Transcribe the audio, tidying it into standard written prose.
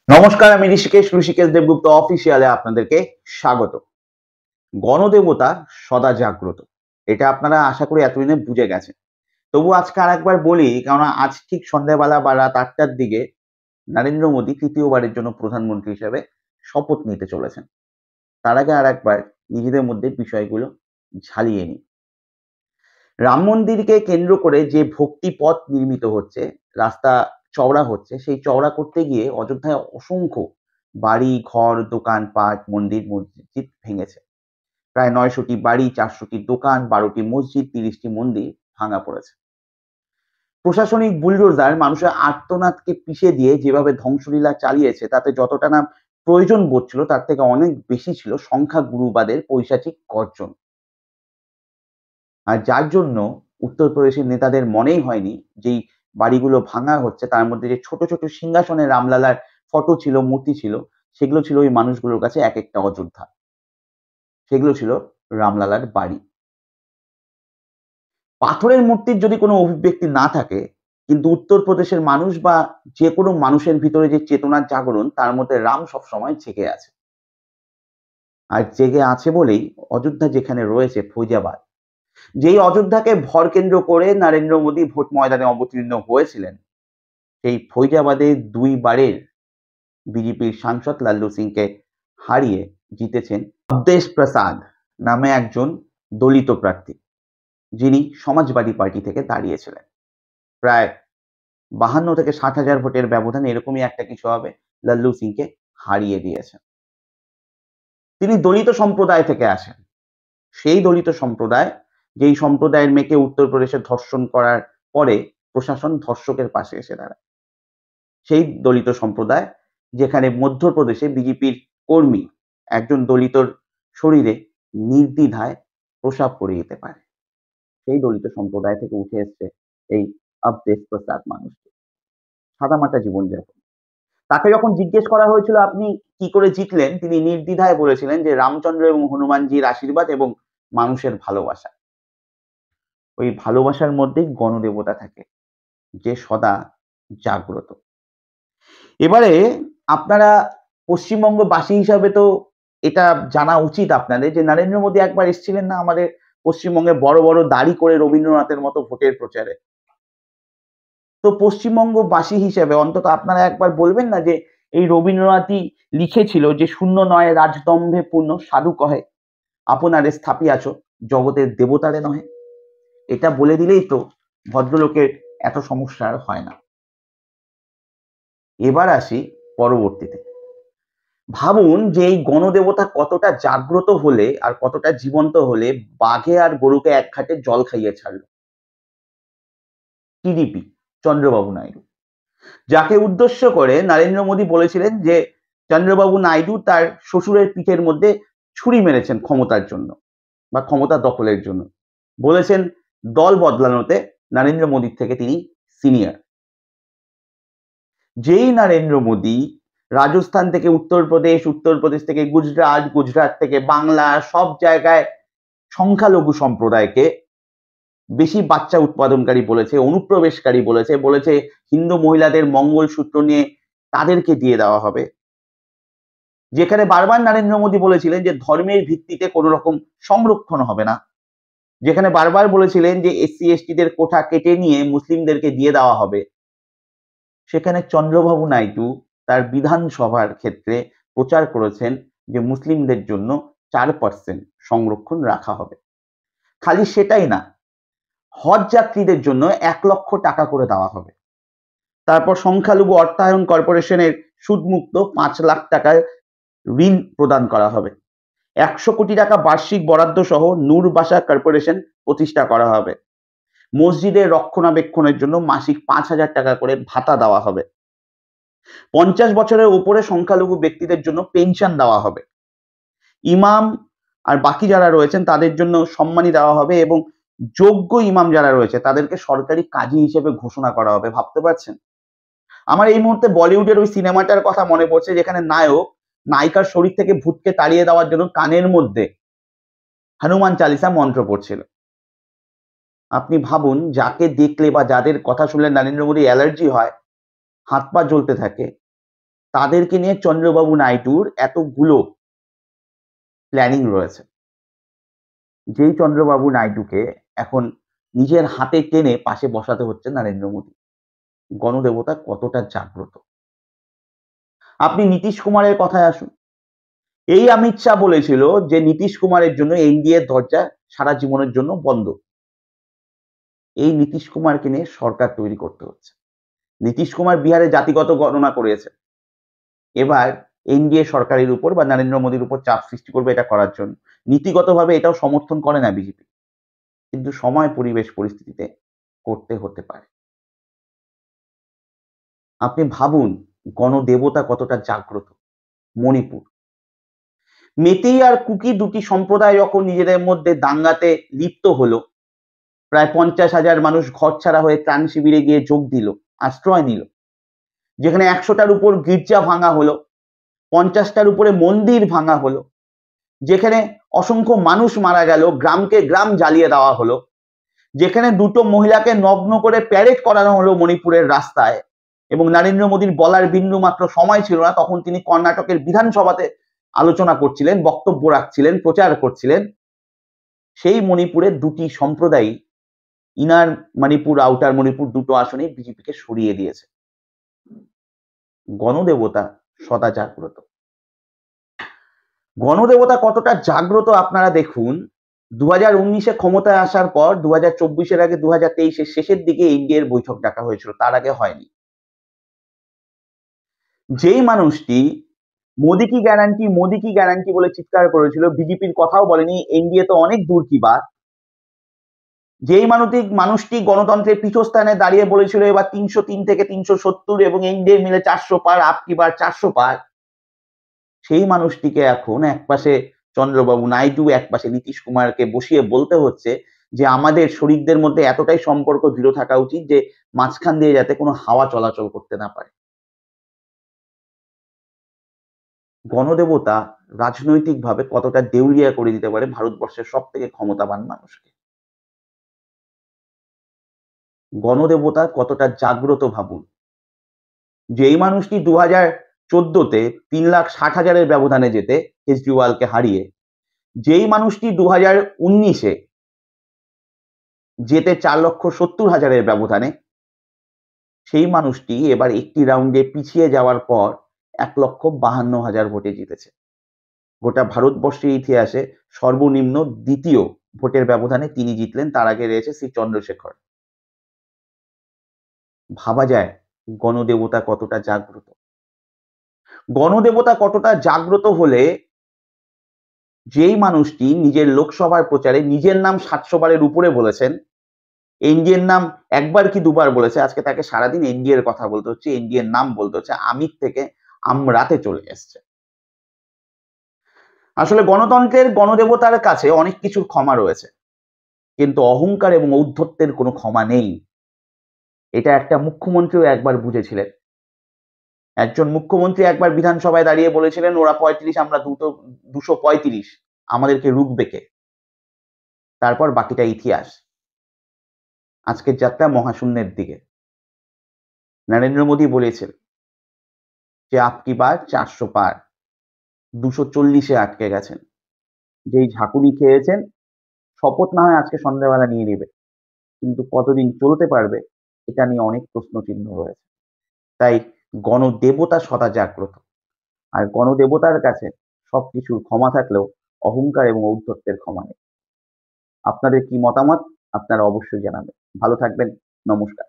নমস্কার, আমি ঋষিকেশ দেবগুপ্ত অফিসিয়ালে আপনাদেরকে স্বাগত। গণদেবতা সদা জাগ্রত, এটা আপনারা আশা করি এতদিনে বুঝে গেছেন। তবু আজকে আর একবার বলি, কেননা আজ ঠিক সন্ধ্যাবেলা বা রাত ৮টার দিকে নরেন্দ্র মোদী তৃতীয়বারের জন্য প্রধানমন্ত্রী হিসেবে শপথ নিতে চলেছেন। তার আগে আর একবার নিজেদের মধ্যে বিষয়গুলো ঝালিয়ে নিই। রাম মন্দিরকে কেন্দ্র করে যে ভক্তি পথ নির্মিত হচ্ছে, রাস্তা চওড়া হচ্ছে, সেই চওড়া করতে গিয়ে অযোধ্যায় অসংখ্য বাড়ি, ঘর, দোকানপাট, মন্দির, মসজিদ ভেঙেছে। প্রায় ৯০০টি বাড়ি, ৪০০টি দোকান, ১২টি মসজিদ, ৩০টি মন্দির ভাঙা পড়েছে। প্রশাসনিক বুলডোজার মানুষের আর্তনাদকে পিষে দিয়ে যেভাবে ধ্বংসলীলা চালিয়েছে, তাতে যতটা না প্রয়োজন বোধ ছিল, তার থেকে অনেক বেশি ছিল সংখ্যাগুরুবাদের পৈশাচিক গর্জন। আর যার জন্য উত্তরপ্রদেশের নেতাদের মনেই হয়নি যেই বাড়িগুলো ভাঙা হচ্ছে, তার মধ্যে যে ছোট ছোট সিংহাসনে রামলালার ফটো ছিল, মূর্তি ছিল, সেগুলো ছিল ওই মানুষগুলোর কাছে এক একটা অযোধ্যা। সেগুলো ছিল রামলালার বাড়ি। পাথরের মূর্তির যদি কোনো অভিব্যক্তি না থাকে, কিন্তু উত্তরপ্রদেশের মানুষ বা যে কোনো মানুষের ভিতরে যে চেতনার জাগরণ, তার মধ্যে রাম সবসময় জেগে আছে। আর জেগে আছে বলেই অযোধ্যা যেখানে রয়েছে, ফৈজাবাদ, যেই অযোধ্যাকে ভরকেন্দ্র করে নরেন্দ্র মোদী ভোট ময়দানে অবতীর্ণ হয়েছিলেন, সেই ফৈজাবাদে ২ বারের বিজেপির সাংসদ লাল্লু সিংকে হারিয়ে জিতেছেন অবদেশ প্রসাদ নামে একজন দলিত প্রার্থী, যিনি সমাজবাদী পার্টি থেকে দাঁড়িয়েছিলেন। প্রায় ৫২ থেকে ৬০,০০০ ভোটের ব্যবধানে এরকমই একটা কিছু হবে, লাল্লু সিংকে হারিয়ে দিয়েছেন। তিনি দলিত সম্প্রদায় থেকে আসেন। সেই দলিত সম্প্রদায়, যেই সম্প্রদায়ের মেয়েকে উত্তরপ্রদেশে ধর্ষণ করার পরে প্রশাসন ধর্ষকের পাশে এসে দাঁড়ায়। সেই দলিত সম্প্রদায়, যেখানে মধ্যপ্রদেশে বিজেপির কর্মী একজন দলিতর শরীরে নির্দ্বিধায় প্রসাব করে দিতে পারে। সেই দলিত সম্প্রদায় থেকে উঠে এসছে এই অবদেশ প্রসাদ মানুষটি। সাদামাটা জীবনযাপন। তাকে যখন জিজ্ঞেস করা হয়েছিল আপনি কি করে জিতলেন, তিনি নির্দ্বিধায় বলেছিলেন যে রামচন্দ্র এবং হনুমানজির আশীর্বাদ এবং মানুষের ভালোবাসা। ওই ভালোবাসার মধ্যেই গণদেবতা থাকে, যে সদা জাগ্রত। এবারে আপনারা পশ্চিমবঙ্গবাসী হিসাবে তো এটা জানা উচিত আপনাদের যে নরেন্দ্র মোদী একবার এসেছিলেন না আমাদের পশ্চিমবঙ্গে বড় বড় দাড়ি করে রবীন্দ্রনাথের মতো ভোটের প্রচারে। তো পশ্চিমবঙ্গবাসী হিসেবে অন্তত আপনারা একবার বলবেন না যে এই রবীন্দ্রনাথই লিখেছিল যে শূন্য নয় রাজদম্ভে পূর্ণ সাধু কহে আপনারে স্থাপিয়াছ জগতের দেবতারে নহে। এটা বলে দিলেই তো ভদ্রলোকের এত সমস্যা আর হয় না। এবার আসি পরবর্তীতে। ভাবুন যে এই গণদেবতা কতটা জাগ্রত হলে আর কতটা জীবন্ত হলে বাঘে আর গরুকে এক ঘাটে জল খাইয়ে ছাড়লো। টিডিপি, চন্দ্রবাবু নাইডু, যাকে উদ্দেশ্য করে নরেন্দ্র মোদী বলেছিলেন যে চন্দ্রবাবু নাইডু তার শ্বশুরের পিঠের মধ্যে ছুরি মেরেছেন ক্ষমতার জন্য বা ক্ষমতা দখলের জন্য। বলেছেন দল বদলানোতে নরেন্দ্র মোদীর থেকে তিনি সিনিয়র। যেই নরেন্দ্র মোদী রাজস্থান থেকে উত্তরপ্রদেশ, উত্তরপ্রদেশ থেকে গুজরাট, গুজরাট থেকে বাংলা, সব জায়গায় সংখ্যালঘু সম্প্রদায়কে বেশি বাচ্চা উৎপাদনকারী বলেছে, অনুপ্রবেশকারী বলেছে, বলেছে হিন্দু মহিলাদের মঙ্গলসূত্র নিয়ে তাদেরকে দিয়ে দেওয়া হবে। যেখানে বারবার নরেন্দ্র মোদী বলেছিলেন যে ধর্মের ভিত্তিতে কোনো রকম সংরক্ষণ হবে না, যেখানে বারবার বলেছিলেন যে এসসি এসটিদের কোঠা কেটে নিয়ে মুসলিমদেরকে দিয়ে দেওয়া হবে, সেখানে চন্দ্রবাবু নাইডু তার বিধানসভার ক্ষেত্রে প্রচার করেছেন যে মুসলিমদের জন্য 4% সংরক্ষণ রাখা হবে। খালি সেটাই না, হজ যাত্রীদের জন্য ১ লক্ষ টাকা করে দেওয়া হবে। তারপর সংখ্যালঘু অর্থায়ন কর্পোরেশনের সুদমুক্ত ৫ লাখ টাকার ঋণ প্রদান করা হবে। ১০০ কোটি টাকা বার্ষিক বরাদ্দ সহ নূর বাসা কর্পোরেশন প্রতিষ্ঠা করা হবে। মসজিদের রক্ষণাবেক্ষণের জন্য মাসিক ৫,০০০ টাকা করে ভাতা দেওয়া হবে। ৫০ বছরের উপরে সংখ্যালঘু ব্যক্তিদের জন্য পেনশন দেওয়া হবে। ইমাম আর বাকি যারা রয়েছেন তাদের জন্য সম্মানী দেওয়া হবে এবং যোগ্য ইমাম যারা রয়েছে তাদেরকে সরকারি কাজী হিসেবে ঘোষণা করা হবে। ভাবতে পারছেন? আমার এই মুহূর্তে বলিউডের ওই সিনেমাটার কথা মনে পড়ছে, যেখানে নায়ক নায়িকার শরীর থেকে ভূতকে তাড়িয়ে দেওয়ার জন্য কানের মধ্যে হনুমান চালিসা মন্ত্র পড়ছিল। আপনি ভাবুন, যাকে দেখলে বা যাদের কথা শুনলে নরেন্দ্র মোদী অ্যালার্জি হয়, হাত পা জ্বলতে থাকে, তাদেরকে নিয়ে চন্দ্রবাবু নাইডুর এতগুলো প্ল্যানিং রয়েছে, যেই চন্দ্রবাবু নাইডুকে এখন নিজের হাতে টেনে পাশে বসাতে হচ্ছে নরেন্দ্র মোদী। গণদেবতা কতটা জাগ্রত। আপনি নীতিশ কুমারের কথায় আসুন। এই অমিত শাহ বলেছিল যে নীতিশ কুমারের জন্য এনডিএর দরজা সারা জীবনের জন্য বন্ধ। এই নীতিশ কুমারকে নিয়ে সরকার তৈরি করতে হচ্ছে। নীতিশ কুমার বিহারে জাতিগত গণনা করেছে, এবার এনডিএ সরকারের উপর বা নরেন্দ্র মোদীর উপর চাপ সৃষ্টি করবে এটা করার জন্য। নীতিগতভাবে এটাও সমর্থন করে না বিজেপি, কিন্তু সময় পরিবেশ পরিস্থিতিতে করতে হতে পারে। আপনি ভাবুন গণদেবতা কতটা জাগ্রত। মণিপুর, মেতেই আর কুকি দুটি সম্প্রদায় যখন নিজেদের মধ্যে দাঙ্গাতে লিপ্ত হলো, প্রায় 50,000 মানুষ ঘরছাড়া হয়ে ত্রাণ শিবিরে গিয়ে যোগ দিল, আশ্রয় নিল, যেখানে 100টার উপর গির্জা ভাঙা হলো, 50টার উপরে মন্দির ভাঙা হলো, যেখানে অসংখ্য মানুষ মারা গেল, গ্রামকে গ্রাম জ্বালিয়ে দেওয়া হলো, যেখানে দুটো মহিলাকে নগ্ন করে প্যারেড করানো হলো মণিপুরের রাস্তায়, এবং নরেন্দ্র মোদীর বলার বিন্দু মাত্র সময় ছিল না, তখন তিনি কর্ণাটকের বিধানসভাতে আলোচনা করছিলেন, বক্তব্য রাখছিলেন, প্রচার করছিলেন। সেই মণিপুরের দুটি সম্প্রদায় ইনার মণিপুর আউটার মণিপুর দুটো আসনে বিজেপিকে সরিয়ে দিয়েছে। গণদেবতা সদা জাগ্রত। গণদেবতা কতটা জাগ্রত আপনারা দেখুন। 2019-এ ক্ষমতায় আসার পর 2024-এর আগে 2023-এর শেষের দিকে এনডিএর বৈঠক ডাকা হয়েছিল, তার আগে হয়নি। যেই মানুষটি মোদি কি গ্যারান্টি মোদি কি গ্যারান্টি বলে চিৎকার করেছিল, বিজেপির কথাও বলেনি, এনডিএ তো অনেক দূর কি বাত, যেই মানুষটি গণতন্ত্রের পীঠস্থানে দাঁড়িয়ে বলেছিল এবার 303 থেকে 370 এবং এনডিএ মিলে 400 পার, আপকি বার 400 পার, সেই মানুষটিকে এখন একপাশে চন্দ্রবাবু নাইডু, একপাশে নীতিশ কুমারকে বসিয়ে বলতে হচ্ছে যে আমাদের শরিকদের মধ্যে এতটাই সম্পর্ক দৃঢ় থাকা উচিত যে মাঝখান দিয়ে যাতে কোনো হাওয়া চলাচল করতে না পারে। গণদেবতা রাজনৈতিকভাবে কতটা দেউলিয়া করে দিতে পারে ভারতবর্ষের সব থেকে ক্ষমতাবান মানুষকে। গণদেবতা কতটা জাগ্রত ভাবুন। যেই মানুষটি 2014-তে 3,60,000-এর ব্যবধানে যেতে কেজরিওয়ালকে হারিয়ে, যেই মানুষটি 2019-এ যেতে 4,70,000-এর ব্যবধানে, সেই মানুষটি এবার একটি রাউন্ডে পিছিয়ে যাওয়ার পর 1,52,000 ভোটে জিতেছে। গোটা ভারতবর্ষের ইতিহাসে সর্বনিম্ন দ্বিতীয় ভোটের ব্যবধানে তিনি জিতলেন, তার আগে রয়েছে শ্রী চন্দ্রশেখর। ভাবা যায় গণদেবতা কতটা জাগ্রত। গণদেবতা কতটা জাগ্রত হলে যেই মানুষটি নিজের লোকসভার প্রচারে নিজের নাম 700 বারের উপরে বলেছেন, এনডিএর নাম একবার কি দুবার বলেছে, আজকে তাকে সারাদিন এনডিএর কথা বলতে হচ্ছে, এনডিএর নাম বলতে হচ্ছে, আমির থেকে আমরাতে চলে এসছে। আসলে গণতন্ত্রের গণদেবতার কাছে অনেক কিছুর ক্ষমা রয়েছে, কিন্তু অহংকার এবং ঔদ্ধত্যের কোনো ক্ষমা নেই। এটা একটা মুখ্যমন্ত্রীও একবার বুঝেছিলেন। একজন মুখ্যমন্ত্রী একবার বিধানসভায় দাঁড়িয়ে বলেছিলেন ওরা 35, আমরা 235, আমাদেরকে রুখবে কে? তারপর বাকিটা ইতিহাস। আজকের যাত্রা মহাশূন্যের দিকে। নরেন্দ্র মোদী বলেছেন যে আপকি বার 400 পার, 240-এ আটকে গেছেন। যেই ঝাঁকুনি খেয়েছেন, শপথ না হয় আজকে সন্ধ্যাবেলা নিয়ে নেবে, কিন্তু কতদিন চলতে পারবে এটা নিয়ে অনেক প্রশ্নচিহ্ন রয়েছে। তাই গণদেবতা সদা জাগ্রত, আর গণদেবতার কাছে সবকিছুর ক্ষমা থাকলেও অহংকার এবং ঔদ্ধত্যের ক্ষমা নেই। আপনাদের কি মতামত আপনারা অবশ্যই জানাবেন। ভালো থাকবেন। নমস্কার।